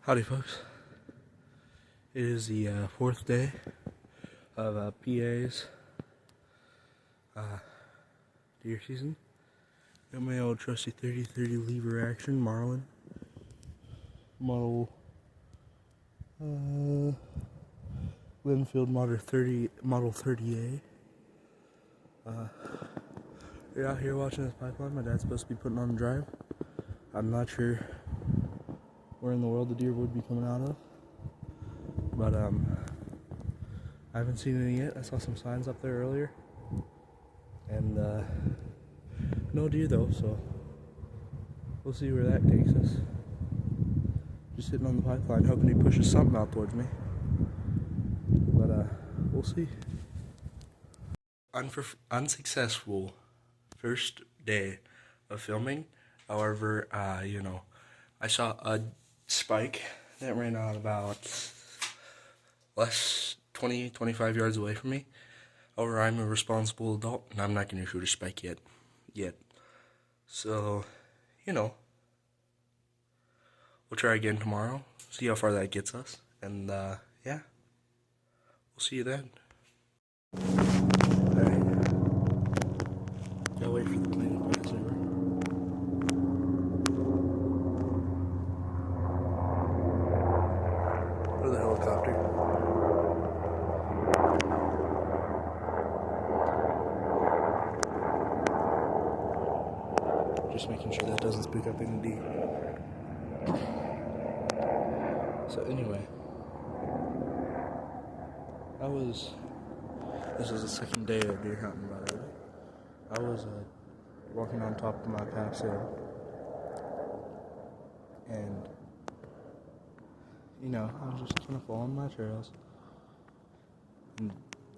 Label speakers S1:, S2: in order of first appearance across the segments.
S1: Howdy, folks. It is the fourth day of PA's deer season. Got my old trusty 30-30 lever action Marlin model Linfield Model 30A. You're out here watching this pipeline. My dad's supposed to be putting on a drive. I'm not sure where in the world the deer would be coming out of, but I haven't seen any yet. I saw some signs up there earlier, and no deer though, so we'll see where that takes us. Just sitting on the pipeline hoping he pushes something out towards me, but we'll see. Unsuccessful first day of filming. However, I saw a spike that ran out about 25 yards away from me. However, I'm a responsible adult, and I'm not going to shoot a spike yet. So, we'll try again tomorrow, see how far that gets us, and, yeah, we'll see you then. Alright, gotta wait for the plane to pass over. Or the helicopter. Just making sure that doesn't spook up any deer. So anyway, this is the second day of deer hunting, by the way. I was walking on top of my pass hill, and I was just kind of following my trails, and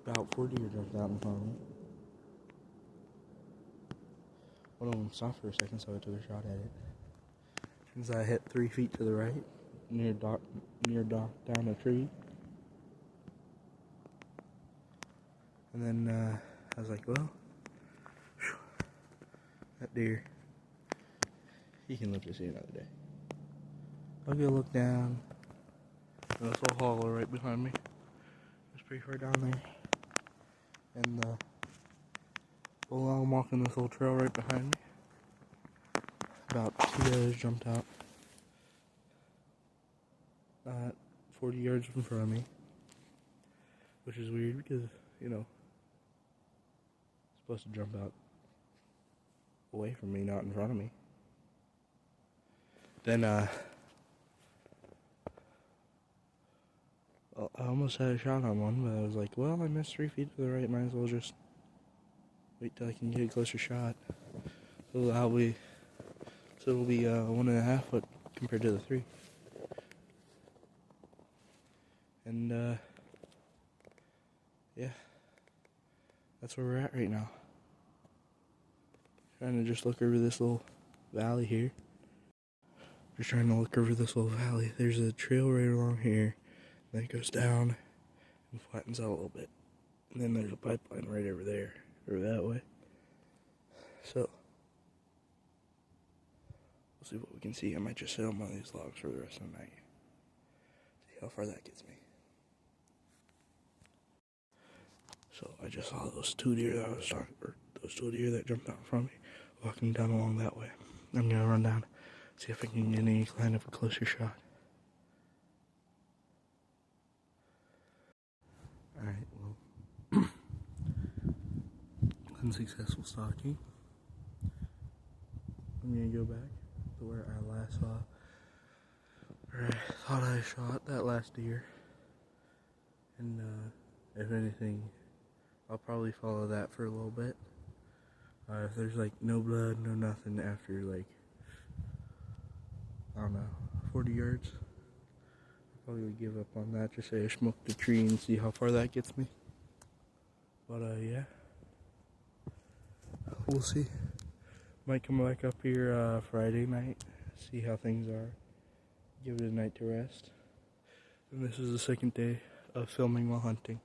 S1: about 4 deer jumped out in front of me. One of them stopped for a second, so I took a shot at it. Since I hit 3 feet to the right, near down a tree, and then I was like, well, that deer, he can live to see another day. I'll go look down. This little hollow right behind me. It's pretty far down there. And while I'm walking this little trail right behind me, about 2 others jumped out 40 yards in front of me, which is weird because it's supposed to jump out away from me, not in front of me. Then I almost had a shot on one, but I was like, well, I missed 3 feet to the right, might as well just wait till I can get a closer shot. So it'll be 1.5 foot compared to the 3. And yeah, that's where we're at right now. Trying to just look over this little valley here. Just trying to look over this little valley. There's a trail right along here. Then it goes down and flattens out a little bit. And then there's a pipeline right over there, or that way. So, we'll see what we can see. I might just sit on one of these logs for the rest of the night. See how far that gets me. So, I just saw those 2 deer that I was talking, or those 2 deer that jumped out in front of me, walking down along that way. I'm gonna run down, see if I can get any kind of a closer shot. Alright, well, unsuccessful stalking. I'm gonna go back to where I last saw, or I thought I shot that last deer. And, if anything, I'll probably follow that for a little bit. If there's, no blood, no nothing after, I don't know, 40 yards, I'll probably give up on that, just say I smoked the tree and see how far that gets me. But, yeah, we'll see. Might come back up here Friday night, see how things are, give it a night to rest. And this is the second day of filming while hunting.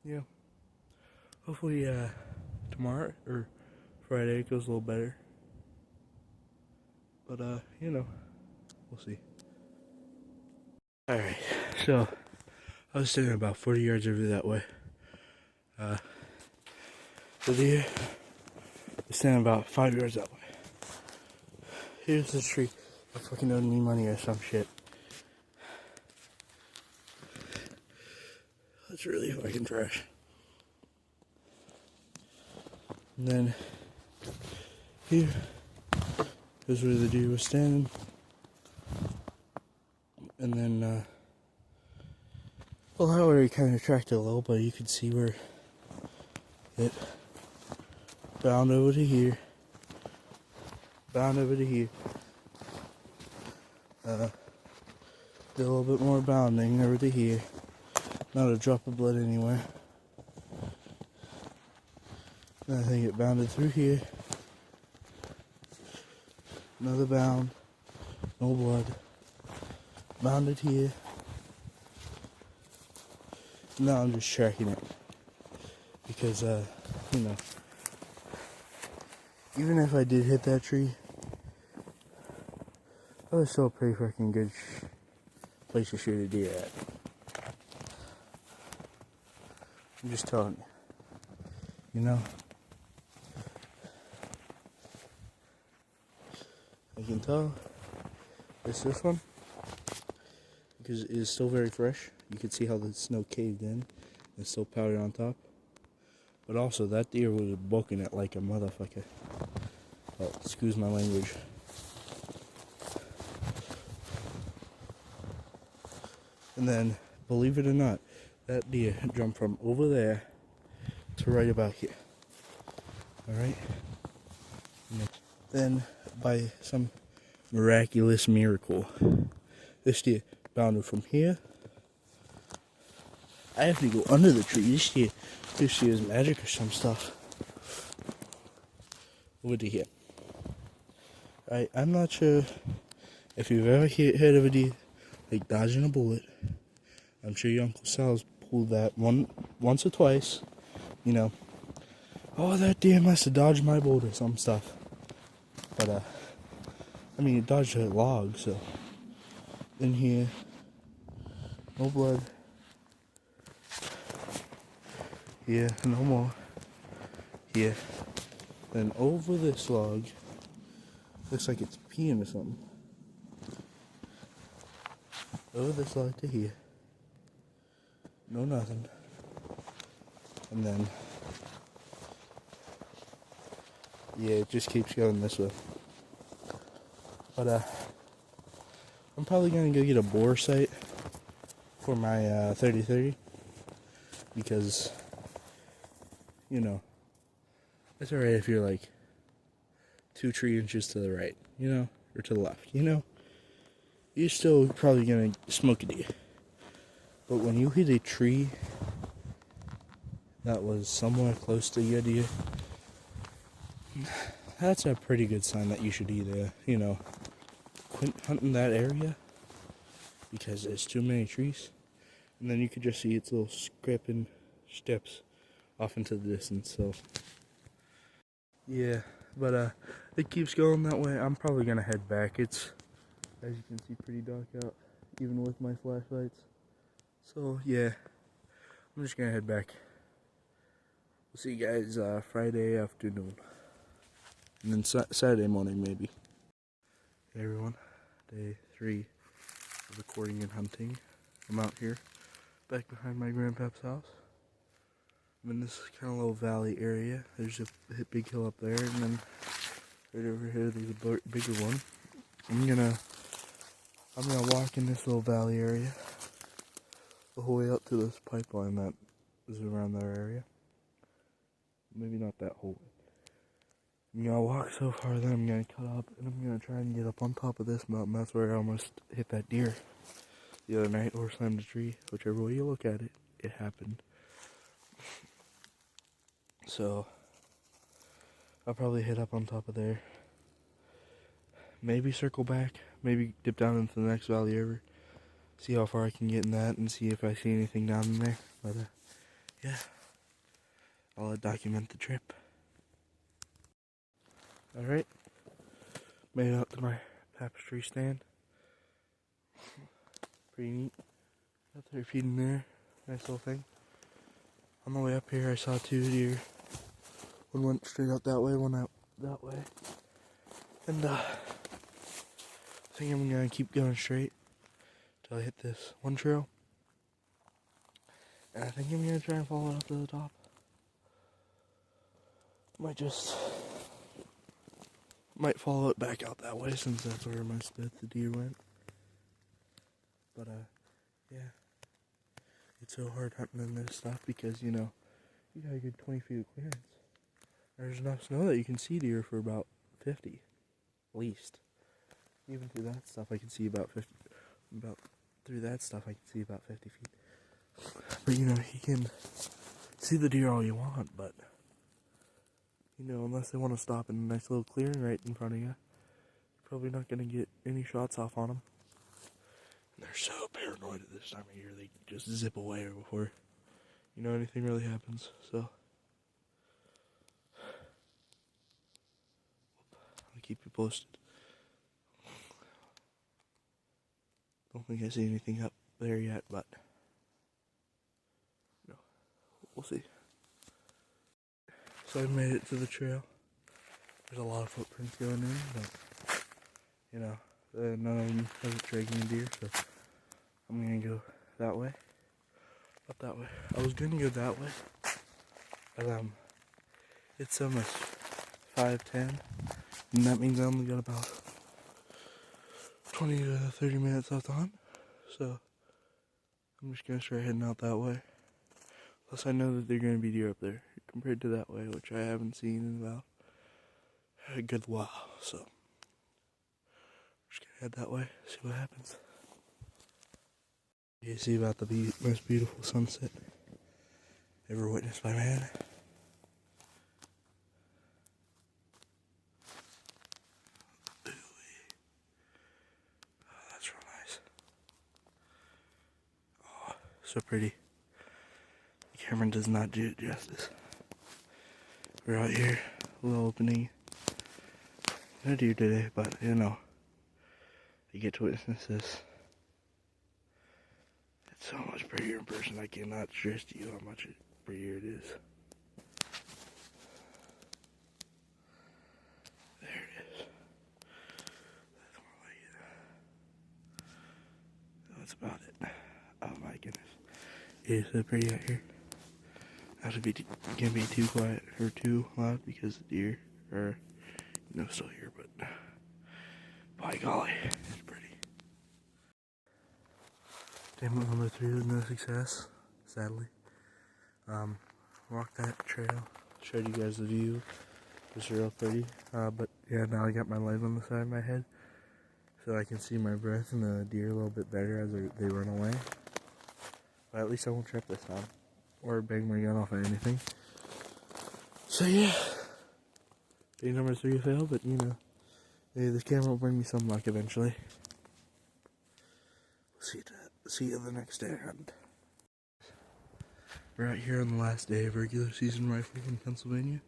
S1: Yeah. Hopefully, tomorrow or Friday it goes a little better. But, We'll see. Alright, so I was standing about 40 yards over that way. The deer is standing about 5 yards that way. Here's the tree. I fucking owed me money or some shit. That's really fucking trash. And then here is where the deer was standing. And then, well, I already kind of tracked it a little, but you could see where it bound over to here. Bound over to here. Did a little bit more bounding over to here. Not a drop of blood anywhere. Then I think it bounded through here. Another bound. No blood. Bounded here. Now I'm just tracking it. Because, you know, even if I did hit that tree, that was still a pretty fucking good place to shoot a deer at. I'm just telling you. You know? I can tell it's this one because it is still very fresh. You can see how the snow caved in. It's still powdered on top. But also, that deer was booking it like a motherfucker. Oh, excuse my language. And then, believe it or not, that deer jumped from over there to right about here. Alright? Then, by some miraculous miracle, this deer bounded from here. I have to go under the tree. This deer is magic or some stuff. Over to here. I'm not sure if you've ever heard of a deer like dodging a bullet. I'm sure your Uncle Sal's pulled that once or twice. You know, oh, that deer must have dodged my bullet or some stuff. But, I mean, it dodged a log, so. In here, no blood. Here, no more. Here. Then over this log, looks like it's peeing or something. Over this log to here. No nothing. And then, yeah, it just keeps going this way. But, I'm probably gonna go get a bore sight for my 30-30 because, you know, it's alright if you're like 2 tree inches to the right, you know, or to the left, you know. You're still probably gonna smoke a deer. But when you hit a tree that was somewhere close to your deer, that's a pretty good sign that you should either, you know, quit hunting that area because there's too many trees, and then you could just see its little scraping steps off into the distance. So yeah, but it keeps going that way. I'm probably gonna head back. It's, as you can see, pretty dark out even with my flashlights. So yeah, I'm just gonna head back. We'll see you guys Friday afternoon, and then Saturday morning maybe. Hey everyone, day 3 of recording and hunting. I'm out here, back behind my grandpa's house. I'm in this kind of little valley area. There's a big hill up there, and then right over here there's a bigger one. I'm gonna walk in this little valley area the whole way up to this pipeline that is around that area. Maybe not that whole way. I'm gonna walk so far, then I'm gonna cut up, and I'm gonna try and get up on top of this mountain. That's where I almost hit that deer the other night, or slammed a tree. Whichever way you look at it, it happened. So I'll probably hit up on top of there. Maybe circle back. Maybe dip down into the next valley river. See how far I can get in that, and see if I see anything down in there. But yeah, I'll document the trip. Alright, made it out to my tapestry stand. pretty neat. Got their feet in there. Nice little thing. On the way up here, I saw 2 deer. One went straight out that way, one out that way. And I think I'm gonna keep going straight till I hit this one trail. And I think I'm gonna try and follow it up to the top. Might follow it back out that way since that's where most of the deer went. But yeah. It's so hard hunting in this stuff because, you know, you got a good 20 feet of clearance. There's enough snow that you can see deer for about 50, at least. Even through that stuff, I can see about 50. Through that stuff, I can see about 50 feet. But you know, you can see the deer all you want, but you know, unless they want to stop in a nice little clearing right in front of you, you're probably not going to get any shots off on them. And they're so paranoid at this time of year, they just zip away before, you know, anything really happens. So I'll keep you posted. Don't think I see anything up there yet, but you know, we'll see. So I made it to the trail. There's a lot of footprints going in, but you know, none of them hasn't dragging a deer, so I'm gonna go that way. Up that way. I was gonna go that way, but it's almost 5:10, and that means I only got about 20 to 30 minutes left on, so I'm just gonna start heading out that way. Plus I know that there are gonna be deer up there compared to that way, which I haven't seen in about a good while, so I'm just gonna head that way, see what happens. You see about the most beautiful sunset ever witnessed by man. Oh, that's real nice. Oh, so pretty. The camera does not do it justice. We're out here, a little opening. No deer today, but you know, you get to witness this. It's so much prettier in person. I cannot stress to you how much prettier it is. There it is. That's more like it. That's about it. Oh my goodness. It is so pretty out here. Not to be can't be too quiet or too loud because the deer are, you know, still here, but by golly, it's pretty. Demo number 3 was no success, sadly. Walked that trail, showed you guys the view. It was real pretty, but yeah, now I got my light on the side of my head, so I can see my breath and the deer a little bit better as they run away. But at least I won't trip this time, or bang my gun off at anything. So yeah, day number 3 failed, but you know, maybe this camera will bring me some luck eventually. We'll see you the next day. We're out here on the last day of regular season rifling in Pennsylvania,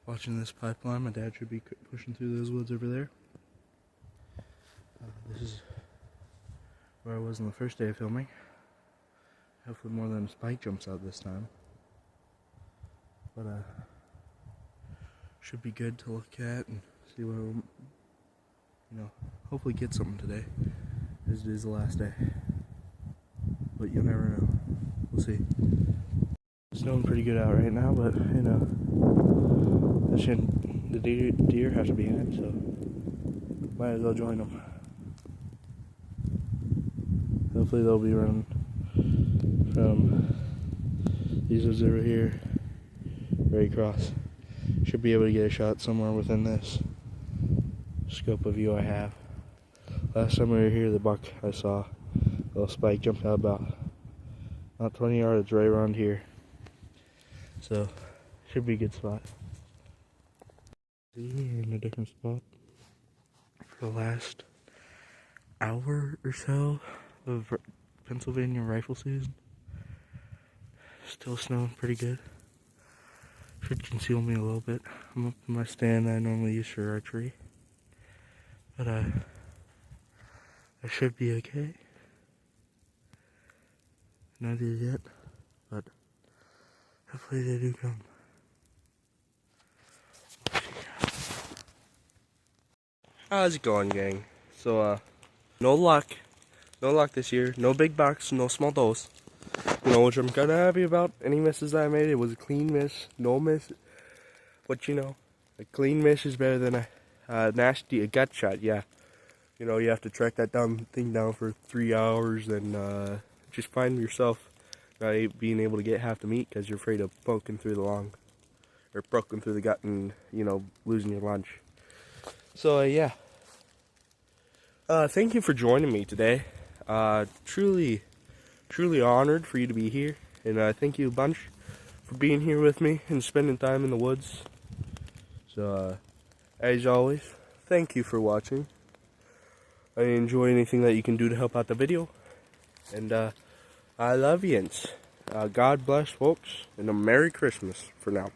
S1: watching this pipeline. My dad should be pushing through those woods over there. This is where I was on the first day of filming. Hopefully more than spike jumps out this time. But should be good to look at and see what we'll, you know, hopefully get something today, as it is the last day. But you'll never know. We'll see. It's snowing pretty good out right now, but you know, the deer have to be in it, so might as well join them. Hopefully they'll be running from these woods over here right across. Should be able to get a shot somewhere within this scope of view I have. Last time we were here, the buck I saw, a little spike jumped out about 20 yards right around here. So, should be a good spot. See, we're in a different spot for the last hour or so of Pennsylvania rifle season. Still snowing pretty good. Should conceal me a little bit. I'm up in my stand that I normally use for archery. But I should be okay. Not here yet, but hopefully they do come. How's it going, gang? So, no luck this year. No big bucks, no small dose. You know, which I'm kind of happy about. Any misses that I made, it was a clean miss, no miss. But you know, a clean miss is better than a nasty gut shot. Yeah, you know, you have to track that thing down for 3 hours and just find yourself not being able to get half the meat because you're afraid of poking through the lung or poking through the gut and, you know, losing your lunch. So yeah, thank you for joining me today. Truly honored for you to be here, and thank you a bunch for being here with me and spending time in the woods. So, as always, thank you for watching. I enjoy anything that you can do to help out the video, and I love yous. God bless, folks, and a Merry Christmas for now.